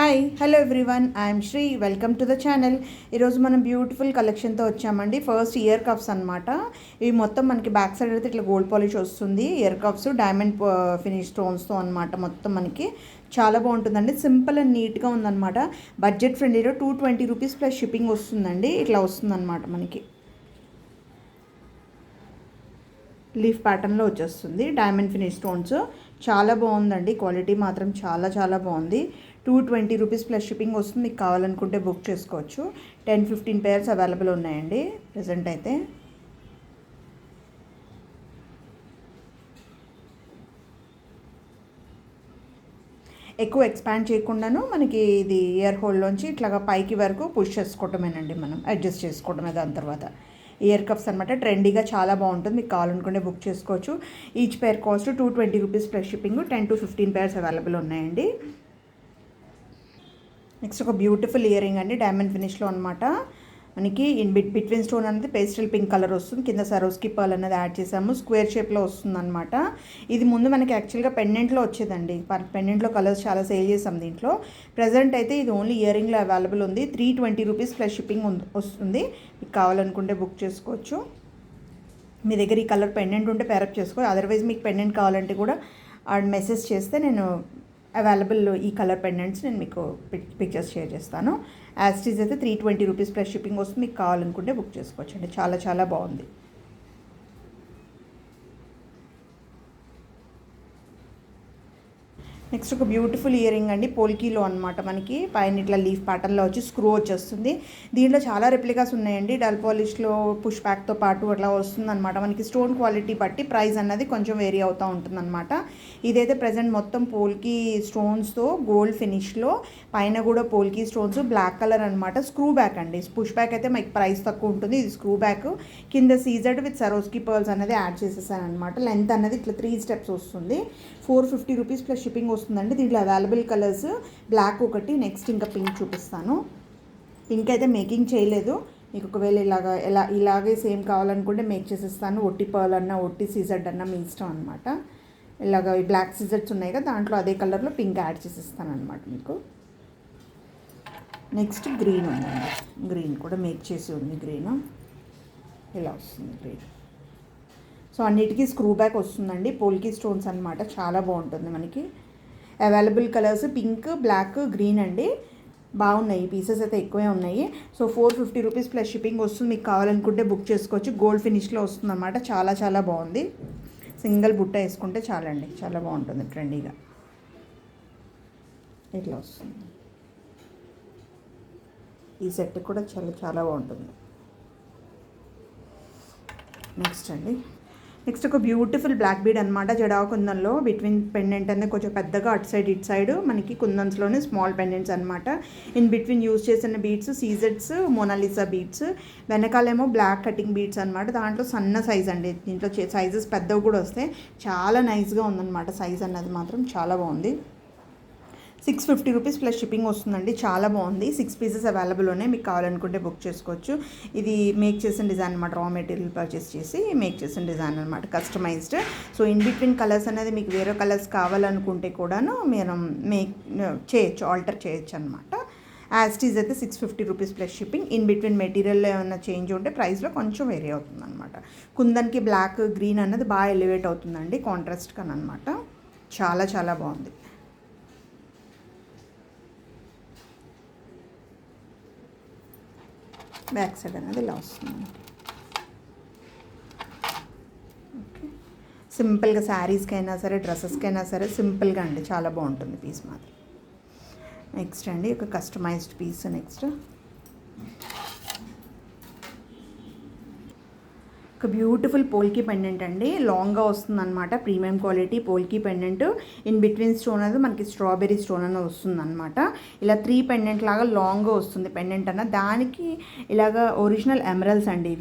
Hi hello everyone I'm Sri welcome to the channel. ఈరోజు మనం beautiful కలెక్షన్తో వచ్చామండి. ఫస్ట్ ఇయర్ కప్స్ అనమాట. ఇవి మొత్తం మనకి బ్యాక్ సైడ్ అయితే ఇట్లా గోల్డ్ పాలిష్ వస్తుంది. ఇయర్ కప్స్ డైమండ్ ఫినిష్ స్టోన్స్తో అనమాట. మొత్తం మనకి చాలా బాగుంటుందండి. సింపుల్ అండ్ నీట్గా ఉందన్నమాట. బడ్జెట్ ఫ్రెండ్లీలో 220 రూపీస్ ప్లస్ షిప్పింగ్ వస్తుందండి. ఇట్లా వస్తుందన్నమాట మనకి. లీఫ్ ప్యాటర్న్లో వచ్చేస్తుంది. డైమండ్ ఫినిష్ స్టోన్స్ చాలా బాగుందండి. క్వాలిటీ మాత్రం చాలా చాలా బాగుంది. 220 రూపీస్ ప్లస్ షిప్పింగ్ వస్తుంది. మీకు కావాలనుకుంటే బుక్ చేసుకోవచ్చు. 10-15 పేర్స్ అవైలబుల్ ఉన్నాయండి ప్రజెంట్ అయితే. ఎక్కువ ఎక్స్పాండ్ చేయకుండాను మనకి ఇది ఇయర్ హోల్లోంచి ఇట్లాగా పైకి వరకు పుష్ చేసుకోవటమేనండి. మనం అడ్జస్ట్ చేసుకోవడమే. దాని తర్వాత ఇయర్ కప్స్ అనమాట. ట్రెండీగా చాలా బాగుంటుంది. మీకు కావాలనుకుంటే బుక్ చేసుకోవచ్చు. Each pair cost 220 rupees plus shipping. 10-15 pairs available ఉన్నాయండి. నెక్స్ట్ ఒక బ్యూటిఫుల్ ఇయర్ రింగ్ అండి. డైమండ్ ఫినిష్లో అనమాట. మనకి బిట్వీన్ స్టోన్ అనేది పేస్టల్ పింక్ కలర్ వస్తుంది. కింద సరోస్కి పర్ల్ అనేది యాడ్ చేసాము. స్క్వేర్ షేప్లో వస్తుంది అనమాట. ఇది ముందు మనకి యాక్చువల్గా పెండెంట్లో వచ్చేదండి. పెండెంట్లో కలర్స్ చాలా సేల్ చేసాం దీంట్లో. ప్రజెంట్ అయితే ఇది ఓన్లీ ఇయర్ రింగ్లో అవైలబుల్ ఉంది. 320 రూపీస్ ప్లస్ షిప్పింగ్ వస్తుంది. మీకు కావాలనుకుంటే బుక్ చేసుకోవచ్చు. మీ దగ్గర ఈ కలర్ పెండెంట్ ఉంటే పేరప్ చేసుకోవచ్చు. అదర్వైజ్ మీకు పెండెంట్ కావాలంటే కూడా మెసేజ్ చేస్తే నేను అవైలబుల్ ఈ కలర్ పెండెంట్స్ నేను మీకు పిక్చర్స్ షేర్ చేస్తాను. యాస్టీజ్ అయితే 320 రూపీస్ ప్లస్ షిప్పింగ్ వస్తుంది. మీకు కావాలనుకుంటే బుక్ చేసుకోవచ్చు అండి. చాలా చాలా బాగుంది. నెక్స్ట్ ఒక బ్యూటిఫుల్ ఇయర్ రింగ్ అండి. పోల్కీలో అనమాట. మనకి పైన ఇట్లా లీఫ్ ప్యాటర్న్లో వచ్చి స్క్రూ వచ్చేస్తుంది. దీంట్లో చాలా రెప్లికాస్ ఉన్నాయండి. డల్ పాలిష్లో పుష్ బ్యాక్తో పాటు అట్లా వస్తుంది అనమాట. మనకి స్టోన్ క్వాలిటీ బట్టి ప్రైస్ అన్నది కొంచెం వేరీ అవుతూ ఉంటుంది అనమాట. ఇదైతే ప్రజెంట్ మొత్తం పోల్కీ స్టోన్స్తో గోల్డ్ ఫినిష్లో, పైన కూడా పోల్కీ స్టోన్స్, బ్లాక్ కలర్ అనమాట. స్క్రూ బ్యాక్ అండి. పుష్ బ్యాక్ అయితే మనకి ప్రైస్ తక్కువ ఉంటుంది. ఇది స్క్రూ బ్యాక్. కింద సీజెడ్ విత్ సరోస్కి పర్ల్స్ అనేది యాడ్ చేసేసాను అనమాట. లెంత్ అనేది ఇట్లా 3 స్టెప్స్ వస్తుంది. 450 రూపీస్ ప్లస్ షిప్పింగ్ వస్తుందండి. దీంట్లో అవైలబుల్ కలర్స్ బ్లాక్ ఒకటి, నెక్స్ట్ ఇంకా పింక్ చూపిస్తాను. పింక్ అయితే మేకింగ్ చేయలేదు. మీకు ఒకవేళ ఇలాగే సేమ్ కావాలనుకుంటే మేక్ చేసేస్తాను. ఒట్టి పర్ల్ అన్నా ఒట్టి సీజెడ్ అన్నా మీ ఇష్టం అనమాట. ఇలాగ ఈ బ్లాక్ సీజెడ్స్ ఉన్నాయి కదా, దాంట్లో అదే కలర్లో పింక్ యాడ్ చేసేస్తాను అనమాట మీకు. నెక్స్ట్ గ్రీన్ ఉందండి. గ్రీన్ కూడా మేక్ చేసి ఉంది. గ్రీన్ ఇలా వస్తుంది. గ్రీన్ సో అన్నిటికీ స్క్రూ బ్యాక్ వస్తుందండి. పోల్కీ స్టోన్స్ అనమాట. చాలా బాగుంటుంది. మనకి available colours pink, black, green అండి. బాగున్నాయి. పీసెస్ అయితే ఎక్కువే ఉన్నాయి. సో 450 రూపీస్ ప్లస్ షిప్పింగ్ వస్తుంది. మీకు కావాలనుకుంటే బుక్ చేసుకోవచ్చు. గోల్డ్ ఫినిష్లో వస్తుంది అనమాట. చాలా చాలా బాగుంది. సింగిల్ బుట్ట వేసుకుంటే చాలండి. చాలా బాగుంటుంది. ట్రెండీగా ఇట్లా వస్తుంది. ఈ సెట్ కూడా చాలా చాలా బాగుంటుంది. నెక్స్ట్ ఒక బ్యూటిఫుల్ బ్లాక్ బీడ్ అనమాట. జడా కుందన్లో బిట్వీన్ పెండెంట్ అనేది కొంచెం పెద్దగా అటు సైడ్ ఇటు సైడ్ మనకి కుందన్స్లోనే స్మాల్ పెండెంట్స్ అనమాట. ఇన్ బిట్వీన్ యూజ్ చేసిన బీడ్స్ సీజెడ్స్, మోనాలిసా బీడ్స్. వెనకాలేమో బ్లాక్ కటింగ్ బీడ్స్ అనమాట. దాంట్లో సన్న సైజ్ అండి. దీంట్లో సైజెస్ పెద్దవి కూడా వస్తాయి. చాలా నైస్గా ఉందన్నమాట. సైజ్ అన్నది మాత్రం చాలా బాగుంది. 650 రూపీస్ ప్లస్ షిప్పింగ్ వస్తుందండి. చాలా బాగుంది. 6 పీసెస్ అవైలబుల్ ఉన్నాయి. మీకు కావాలనుకుంటే బుక్ చేసుకోవచ్చు. ఇది మేక్ చేసిన డిజైన్ అనమాట. రా మెటీరియల్ పర్చేస్ చేసి మేక్ చేసిన డిజైన్ అనమాట. Customised. So in between colours అనేది మీకు వేరే కలర్స్ కావాలనుకుంటే కూడాను మీరు మేక్ చేయొచ్చు, ఆల్టర్ చేయొచ్చు అనమాట. యాస్టీజ్ అయితే 650 rupees plus shipping. In between మెటీరియల్లో ఏమైనా చేంజ్ ఉంటే ప్రైస్లో కొంచెం వేరీ అవుతుంది అనమాట. కుందన్కి బ్లాక్, గ్రీన్ అన్నది బాగా ఎలివేట్ అవుతుందండి కాంట్రాస్ట్ కన్నా అనమాట. చాలా చాలా బాగుంది. బ్యాక్ సైడ్ అనేది ఇలా వస్తుంది. ఓకే. సింపుల్గా శారీస్కి అయినా సరే, డ్రెస్సెస్కి అయినా సరే సింపుల్గా అండి. చాలా బాగుంటుంది పీస్ మాత్రం. నెక్స్ట్ అండి ఒక కస్టమైజ్డ్ పీస్. నెక్స్ట్ ఒక బ్యూటిఫుల్ పోల్కీ పెండెంట్ అండి. లాంగ్గా వస్తుంది అనమాట. Premium quality polki pendant. In between stone అనేది మనకి స్ట్రాబెరీ స్టోన్ అనేది వస్తుంది అనమాట. ఇలా 3 పెండెంట్ లాగా లాంగ్గా వస్తుంది పెండెంట్ అన్న. దానికి ఇలాగ ఒరిజినల్ ఎమరల్స్ అండి.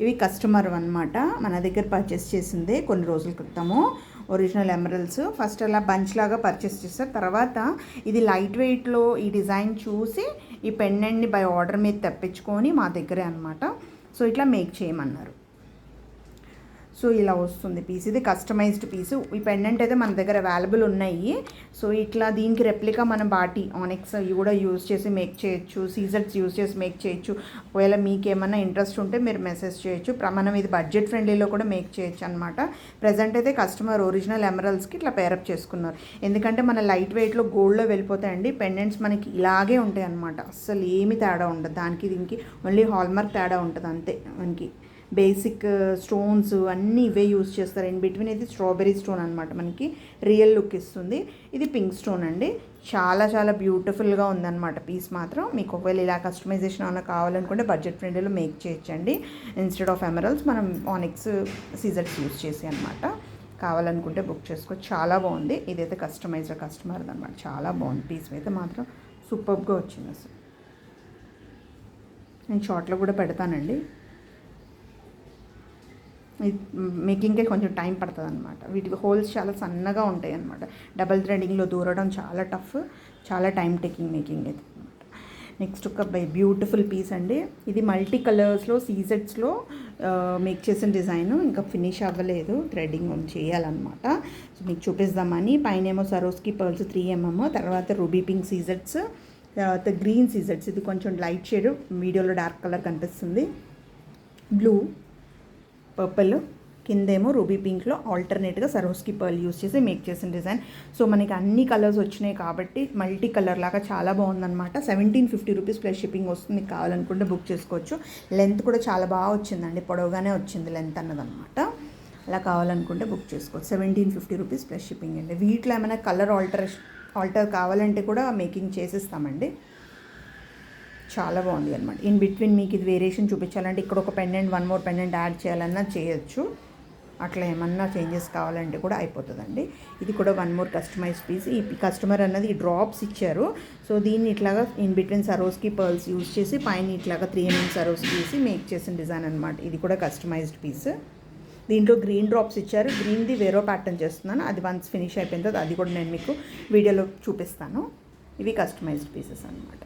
ఇవి కస్టమర్ అనమాట. మన దగ్గర పర్చేస్ చేసిందే కొన్ని రోజుల క్రితము. ఒరిజినల్ ఎమరల్స్ ఫస్ట్ అలా బంచ్ లాగా పర్చేస్ చేస్తారు. తర్వాత ఇది లైట్ వెయిట్లో ఈ డిజైన్ చూసి ఈ పెండెంట్ని బై ఆర్డర్ మీద తెప్పించుకొని మా దగ్గరే అనమాట. సో ఇట్లా మేక్ చేయమన్నారు. సో ఇలా వస్తుంది పీస్. ఇది కస్టమైజ్డ్ పీసు. ఈ పెండెంట్ అయితే మన దగ్గర అవైలబుల్ ఉన్నాయి. సో ఇట్లా దీనికి రెప్లికా మనం బాటి ఆనిక్స్ ఇవి కూడా యూజ్ చేసి మేక్ చేయొచ్చు, సీజర్స్ యూజ్ చేసి మేక్ చేయొచ్చు. ఒకవేళ మీకు ఏమన్నా ఇంట్రెస్ట్ ఉంటే మీరు మెసేజ్ చేయొచ్చు. మనం ఇది బడ్జెట్ ఫ్రెండ్లీలో కూడా మేక్ చేయొచ్చు అనమాట. ప్రజెంట్ అయితే కస్టమర్ ఒరిజినల్ ఎమరల్స్కి ఇట్లా పేరప్ చేసుకున్నారు. ఎందుకంటే మన లైట్ వెయిట్లో గోల్డ్లో వెళ్ళిపోతాయండి పెండెంట్స్, మనకి ఇలాగే ఉంటాయి అనమాట. అస్సలు ఏమి తేడా ఉండదు దానికి దీనికి, ఓన్లీ హాల్మార్క్ తేడా ఉంటుంది అంతే. మనకి బేసిక్ స్టోన్స్ అన్నీ ఇవే యూజ్ చేస్తారు. ఇన్ బిట్వీన్ ఇది స్ట్రాబెరీ స్టోన్ అనమాట, మనకి రియల్ లుక్ ఇస్తుంది. ఇది పింక్ స్టోన్ అండి. చాలా చాలా బ్యూటిఫుల్గా ఉందన్నమాట పీస్ మాత్రం. మీకు ఒకవేళ ఇలా కస్టమైజేషన్ ఏమైనా కావాలనుకుంటే బడ్జెట్ ఫ్రెండ్లీలో మేక్ చేయొచ్చండి. ఇన్స్టెడ్ ఆఫ్ ఎమరల్స్ మనం ఆనిక్స్ సీజర్స్ యూజ్ చేసి అనమాట. కావాలనుకుంటే బుక్ చేసుకోవచ్చు. చాలా బాగుంది. ఇదైతే కస్టమర్ అనమాట. చాలా బాగుంది పీస్ అయితే మాత్రం సూపర్గా వచ్చింది అసలు. నేను షార్ట్లో కూడా పెడతానండి. మేకింగ్కే కొంచెం టైం పడుతుంది అనమాట. వీటికి హోల్స్ చాలా సన్నగా ఉంటాయి అనమాట. డబల్ థ్రెడింగ్లో దూరడం చాలా టఫ్, చాలా టైం టేకింగ్ మేకింగ్ అయితే అనమాట. నెక్స్ట్ ఒక బ్యూటిఫుల్ పీస్ అండి. ఇది మల్టీ కలర్స్లో సీజెట్స్లో మేక్ చేసిన డిజైన్, ఇంకా ఫినిష్ అవ్వలేదు, థ్రెడింగ్ చేయాలన్నమాట. సో మీకు చూపిద్దామని. పైన ఏమో సరోస్కి పర్ల్స్ 3mm, తర్వాత రూబీ పింక్ సీజెట్స్, తర్వాత గ్రీన్ సీజెట్స్. ఇది కొంచెం లైట్ షేడ్, వీడియోలో డార్క్ కలర్ కనిపిస్తుంది. బ్లూ, పర్పుల్, కిందేమో రూబీ పింక్లో ఆల్టర్నేట్గా సరోస్కి పర్ల్ యూస్ చేసి మేక్ చేసిన డిజైన్. సో మనకి అన్ని కలర్స్ వచ్చినాయి కాబట్టి మల్టీ కలర్ లాగా చాలా బాగుందన్నమాట. 1750 రూపీస్ ప్లస్ షిప్పింగ్ వస్తుంది. మీకు కావాలనుకుంటే బుక్ చేసుకోవచ్చు. లెంత్ కూడా చాలా బాగా వచ్చిందండి, పొడవుగానే వచ్చింది లెంత్ అన్నదన్నమాట. అలా కావాలనుకుంటే బుక్ చేసుకోవచ్చు. 1750 రూపీస్ ప్లస్ షిప్పింగ్ అండి. వీటిలో ఏమైనా కలర్ ఆల్టర్ కావాలంటే కూడా మేకింగ్ చేసిస్తామండి. చాలా బాగుంది అనమాట. ఇన్ బిట్వీన్ మీకు ఇది వేరియేషన్ చూపించాలంటే ఇక్కడ ఒక పెండెంట్, 1 more పెండెంట్ యాడ్ చేయాలన్నా చేయొచ్చు. అట్లా ఏమన్నా చేంజెస్ కావాలంటే కూడా అయిపోతుందండి. ఇది కూడా 1 more కస్టమైజ్ పీస్. ఈ కస్టమర్ అన్నది ఈ డ్రాప్స్ ఇచ్చారు. సో దీన్ని ఇట్లాగా ఇన్ బిట్వీన్ సరోస్కి పర్ల్స్ యూజ్ చేసి పైన ఇట్లాగా 3mm సరోస్ తీసి మేక్ చేసిన డిజైన్ అనమాట. ఇది కూడా కస్టమైజ్డ్ పీస్. దీంట్లో గ్రీన్ డ్రాప్స్ ఇచ్చారు. గ్రీన్ది వేరో ప్యాటర్న్ చేస్తున్నాను. అది వన్స్ ఫినిష్ అయిపోయిన తర్వాత అది కూడా నేను మీకు వీడియోలో చూపిస్తాను. ఇవి కస్టమైజ్డ్ పీసెస్ అనమాట.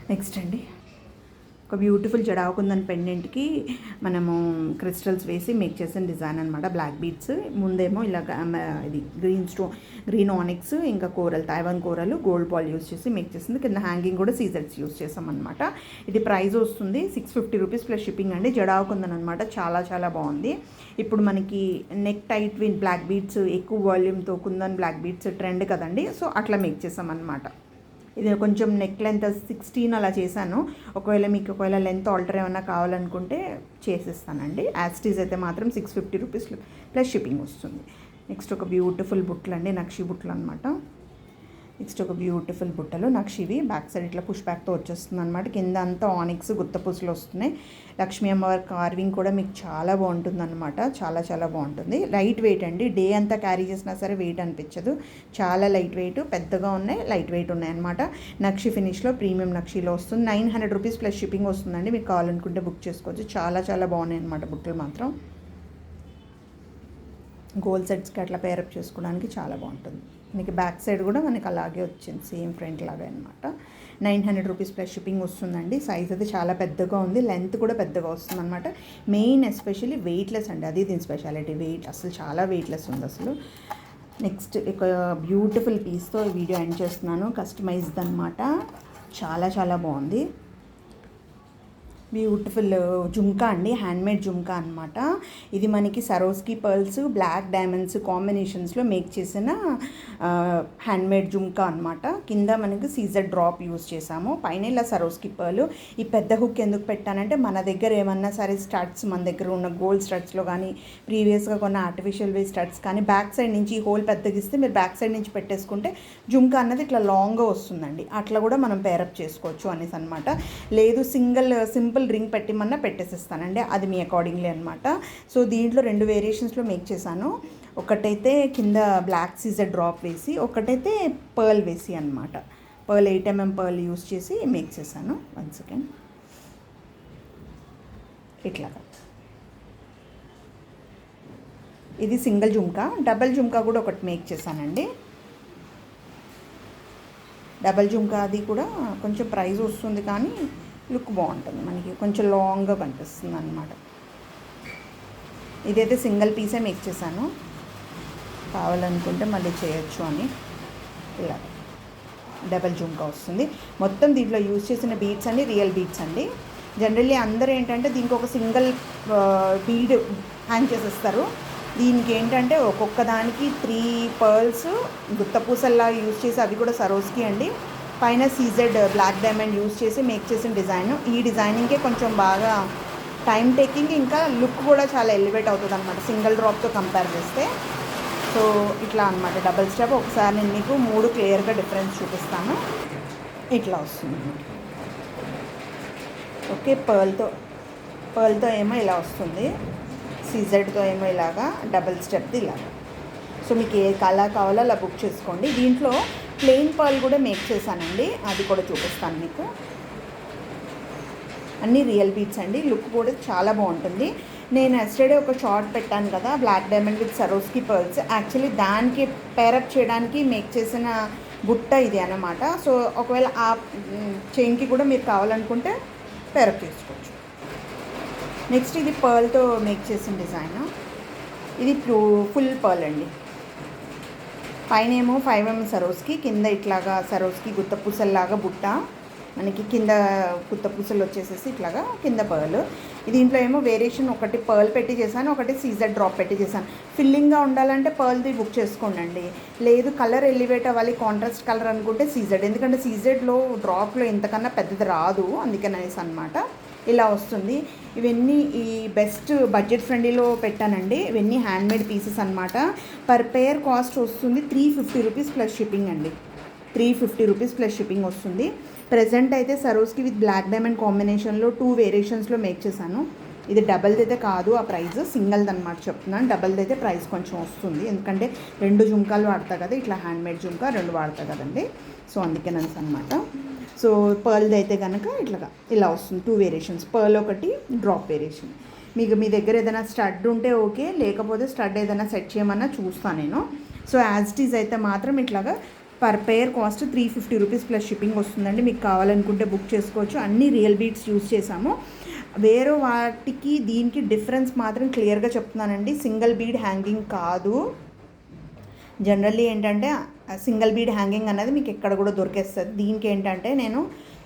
నెక్స్ట్ అండి, ఒక బ్యూటిఫుల్ జడావుకుందని పెండెంట్కి మనము క్రిస్టల్స్ వేసి మేక్ చేసిన డిజైన్ అనమాట. బ్లాక్ బీడ్స్ ముందేమో ఇలా ఇది గ్రీన్ ఆనిక్స్, ఇంకా coral, Taiwan coral, gold ball use చేసి మేక్ చేసింది. కింద హ్యాంగింగ్ కూడా సీజర్స్ యూస్ చేసామన్నమాట. ఇది ప్రైస్ వస్తుంది 650 రూపీస్ ప్లస్ షిప్పింగ్ అండి. జడావుకుందని అనమాట. చాలా చాలా బాగుంది. ఇప్పుడు మనకి నెక్ టైట్ విన్ బ్లాక్ బీడ్స్, ఎక్కువ వాల్యూమ్తో కుందన్ బ్లాక్ బీడ్స్ ట్రెండ్ కదండి. సో అట్లా మేక్ చేసామన్నమాట. ఇది కొంచెం నెక్ లెంత్ 16 అలా చేశాను. ఒకవేళ లెంత్ ఆల్టర్ ఏమన్నా కావాలనుకుంటే చేసిస్తానండి. యాస్టీస్ అయితే మాత్రం 650 రూపీస్ ప్లస్ షిప్పింగ్ వస్తుంది. నెక్స్ట్ ఒక బ్యూటిఫుల్ బుట్టలు అండి, నక్షి బుట్టలు అనమాట. నెక్స్ట్ ఒక బ్యూటిఫుల్ బుట్టలు నక్షివి. బ్యాక్ సైడ్ ఇట్లా పుష్ బ్యాక్తో వచ్చేస్తుంది అనమాట. కింద అంతా ఆనిక్స్ గుత్త పూసలు వస్తున్నాయి. లక్ష్మీ అమ్మవారి కార్వింగ్ కూడా మీకు చాలా బాగుంటుంది అనమాట. చాలా చాలా బాగుంటుంది. లైట్ వెయిట్ అండి. డే అంతా క్యారీ చేసినా సరే వెయిట్ అనిపించదు. చాలా లైట్ వెయిట్, పెద్దగా ఉన్నాయి, లైట్ వెయిట్ ఉన్నాయి అనమాట. నక్షి ఫినిష్లో ప్రీమియం నక్షిలో వస్తుంది. 900 రూపీస్ ప్లస్ షిప్పింగ్ వస్తుందండి. మీకు కావాలనుకుంటే బుక్ చేసుకోవచ్చు. చాలా చాలా బాగున్నాయి అనమాట బుట్టలు మాత్రం. గోల్డ్ సెట్స్కి అట్లా పేరప్ చేసుకోవడానికి చాలా బాగుంటుంది. మనకి బ్యాక్ సైడ్ కూడా మనకి అలాగే వచ్చింది, సేమ్ ఫ్రంట్ లాగా అనమాట. 900 రూపీస్ ప్లస్ షిప్పింగ్ వస్తుందండి. సైజ్ అయితే చాలా పెద్దగా ఉంది, లెంత్ కూడా పెద్దగా వస్తుంది అనమాట. మెయిన్ ఎస్పెషల్లీ వెయిట్లెస్ అండి, అది దీని స్పెషాలిటీ. వెయిట్ అసలు చాలా వెయిట్లెస్ ఉంది అసలు. నెక్స్ట్ ఒక బ్యూటిఫుల్ పీస్తో వీడియో ఎండ్ చేస్తున్నాను. కస్టమైజ్డ్ అనమాట. చాలా చాలా బాగుంది. బ్యూటిఫుల్ జుంకా అండి, హ్యాండ్మేడ్ జుంకా అనమాట. ఇది మనకి సరోస్కి పర్ల్స్, బ్లాక్ డైమండ్స్ కాంబినేషన్స్లో మేక్ చేసిన హ్యాండ్మేడ్ జుంకా అనమాట. కింద మనకి సీజర్ డ్రాప్ యూస్ చేసాము, పైన ఇలా సరోస్కి పర్ల్. ఈ పెద్ద హుక్ ఎందుకు పెట్టానంటే మన దగ్గర ఏమన్నా సరే స్టడ్స్, మన దగ్గర ఉన్న గోల్డ్ స్టడ్స్లో కానీ ప్రీవియస్గా కొన్న ఆర్టిఫిషియల్ వే స్టడ్స్ కానీ బ్యాక్ సైడ్ నుంచి ఈ హోల్ పెద్దగిస్తే మీరు బ్యాక్ సైడ్ నుంచి పెట్టేసుకుంటే జుంకా అన్నది ఇట్లా లాంగ్గా వస్తుందండి. అట్లా కూడా మనం పేరప్ చేసుకోవచ్చు అనేసి అనమాట. లేదు సింపుల్ రింగ్ పెట్టిమన్నా పెట్టేసిస్తానండి, అది మీ అకార్డింగ్లీ అనమాట. సో దీంట్లో 2 వేరియేషన్స్లో మేక్ చేశాను. ఒకటైతే కింద బ్లాక్ సీజర్ డ్రాప్ వేసి, ఒకటైతే పర్ల్ వేసి అనమాట. పర్ల్ 8mm పర్ల్ యూస్ చేసి మేక్ చేశాను. 1 సెకండ్. ఇట్లాగా ఇది సింగిల్ జుంకా. డబల్ జుంకా కూడా ఒకటి మేక్ చేశానండి. డబల్ జుంకా అది కూడా కొంచెం ప్రైస్ వస్తుంది కానీ లుక్ బాగుంటుంది, మనకి కొంచెం లాంగ్గా కనిపిస్తుంది అన్నమాట. ఇదైతే సింగిల్ పీసే మేక్ చేశాను, కావాలనుకుంటే మళ్ళీ చేయొచ్చు అని. ఇలా డబల్ జుంకా వస్తుంది. మొత్తం దీంట్లో యూజ్ చేసిన బీడ్స్ అన్ని రియల్ బీడ్స్ అండి. జనరల్లీ అందరూ ఏంటంటే దీనికి ఒక సింగిల్ బీడ్ హ్యాంగ్ చేసేస్తారు. దీనికి ఏంటంటే ఒక్కొక్క దానికి 3 పర్ల్స్ గుత్తపూసల్లా యూజ్ చేసి, అవి కూడా సరోస్కి అండి. పైన సీజెడ్ బ్లాక్ డైమండ్ యూజ్ చేసి మేక్ చేసిన డిజైన్. ఈ డిజైనింగ్కే కొంచెం బాగా టైం టేకింగ్, ఇంకా లుక్ కూడా చాలా ఎలివేట్ అవుతుంది అనమాట సింగిల్ డ్రాప్తో కంపేర్ చేస్తే. సో ఇట్లా అనమాట డబల్ స్టెప్. ఒకసారి నేను మీకు 3 క్లియర్గా డిఫరెన్స్ చూపిస్తాను. ఇట్లా వస్తుంది. ఓకే, పర్ల్తో ఏమో ఇలా వస్తుంది, సీజెడ్తో ఏమో ఇలాగా, డబల్ స్టెప్ది ఇలాగా. సో మీకు ఏ కలర్ కావాలో అలా బుక్ చేసుకోండి. దీంట్లో ప్లెయిన్ పర్ల్ కూడా మేక్ చేశానండి, అది కూడా చూపిస్తాను మీకు. అన్నీ రియల్ బీడ్స్ అండి, లుక్ కూడా చాలా బాగుంటుంది. నేను ఎస్టర్డే ఒక షార్ట్ పెట్టాను కదా, black diamond with Swarovski pearls. Actually దానికి పేరప్ చేయడానికి మేక్ చేసిన బుట్ట ఇది అన్నమాట. సో ఒకవేళ ఆ చైన్కి కూడా మీరు కావాలనుకుంటే పేరప్ చేసుకోవచ్చు. నెక్స్ట్ ఇది పర్ల్తో మేక్ చేసిన డిజైన్. ఇది ఫుల్ పర్ల్ అండి. పైన ఏమో 5mm సరోస్కి, కింద ఇట్లాగా సరోస్కి గుత్తపూసల్లాగా బుట్ట, మనకి కింద గుత్తపూసలు వచ్చేసేసి ఇట్లాగా కింద పర్ల్. దీంట్లో ఏమో వేరియేషన్, ఒకటి పర్ల్ పెట్టి చేశాను, ఒకటి సీజెడ్ డ్రాప్ పెట్టి చేశాను. ఫిల్లింగ్గా ఉండాలంటే పర్ల్ది బుక్ చేసుకోండి. లేదు కలర్ ఎలివేట్ అవ్వాలి, కాంట్రాస్ట్ కలర్ అనుకుంటే సీజెడ్, ఎందుకంటే సీజెడ్లో డ్రాప్లో ఇంతకన్నా పెద్దది రాదు, అందుకనేసి అనమాట. ఇలా వస్తుంది. ఇవన్నీ ఈ బెస్ట్ బడ్జెట్ ఫ్రెండ్లీలో పెట్టానండి. ఇవన్నీ హ్యాండ్మేడ్ పీసెస్ అనమాట. పర్ పేర్ కాస్ట్ వస్తుంది 350 రూపీస్ ప్లస్ షిప్పింగ్ అండి. 350 రూపీస్ ప్లస్ షిప్పింగ్ వస్తుంది. ప్రెజెంట్ అయితే సరోస్కి విత్ బ్లాక్ డైమండ్ కాంబినేషన్లో 2 వేరియేషన్స్లో మేక్ చేశాను. ఇది డబల్ది అయితే కాదు, ఆ ప్రైస్ సింగిల్ది అనమాట చెప్తున్నాను. డబల్ది అయితే ప్రైస్ కొంచెం వస్తుంది, ఎందుకంటే 2 జుంకాలు వాడతా కదా, ఇట్లా హ్యాండ్మేడ్ జుంకా 2 వాడతా కదండి. సో అందుకేనని అనమాట. సో పర్ల్ది అయితే కనుక ఇలా వస్తుంది, 2 వేరియేషన్స్, పర్ల్ ఒకటి, డ్రాప్ వేరియేషన్. మీకు మీ దగ్గర ఏదైనా స్టడ్ ఉంటే ఓకే, లేకపోతే స్టడ్ ఏదైనా సెట్ చేయమన్నా చూస్తాను నేను. సో యాజ్ ఇట్ ఈజ్ అయితే మాత్రం ఇట్లాగా పర్ పేర్ కాస్ట్ 350 రూపీస్ ప్లస్ షిప్పింగ్ వస్తుందండి. మీకు కావాలనుకుంటే బుక్ చేసుకోవచ్చు. అన్ని రియల్ బీడ్స్ యూజ్ చేసాము. వేరే వాటికి దీనికి డిఫరెన్స్ మాత్రం క్లియర్గా చెప్తున్నానండి. సింగిల్ బీడ్ హ్యాంగింగ్ కాదు. జనరల్లీ ఏంటంటే సింగిల్ బీడ్ హ్యాంగింగ్ అనేది మీకు ఎక్కడ కూడా దొరికేస్తుంది. దీనికి ఏంటంటే నేను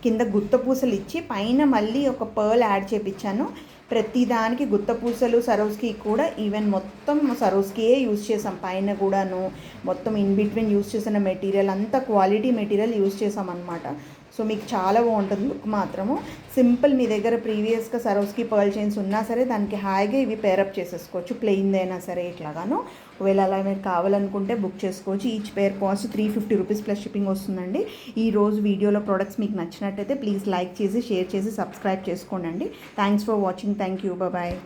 కింద గుత్తపూసలు ఇచ్చి పైన మళ్ళీ ఒక పర్ల్ యాడ్ చేయించాను. ప్రతిదానికి గుత్తపూసలు సరోస్కి కూడా ఈవెన్ మొత్తం సరోస్కియే యూజ్ చేసాం. పైన కూడాను మొత్తం ఇన్ బిట్వీన్ యూజ్ చేసిన మెటీరియల్ అంతా క్వాలిటీ మెటీరియల్ యూజ్ చేసాం అనమాట. సో మీకు చాలా బాగుంటుంది లుక్ మాత్రము. సింపుల్ మీ దగ్గర ప్రీవియస్గా సరోస్కి పర్ల్ చైన్స్ ఉన్నా సరే దానికి హాయిగా ఇవి పేరప్ చేసేసుకోవచ్చు, ప్లెయిన్దైనా సరే ఇట్లాగాను. ఒకవేళ అలా మీరు కావాలనుకుంటే బుక్ చేసుకోవచ్చు. Each pair cost 350 rupees plus shipping వస్తుందండి. ఈ రోజు వీడియోలో ప్రోడక్ట్స్ మీకు నచ్చినట్టయితే ప్లీజ్ లైక్ చేసి, షేర్ చేసి, సబ్స్క్రైబ్ చేసుకోండి. Thanks for watching. Thank you. Bye.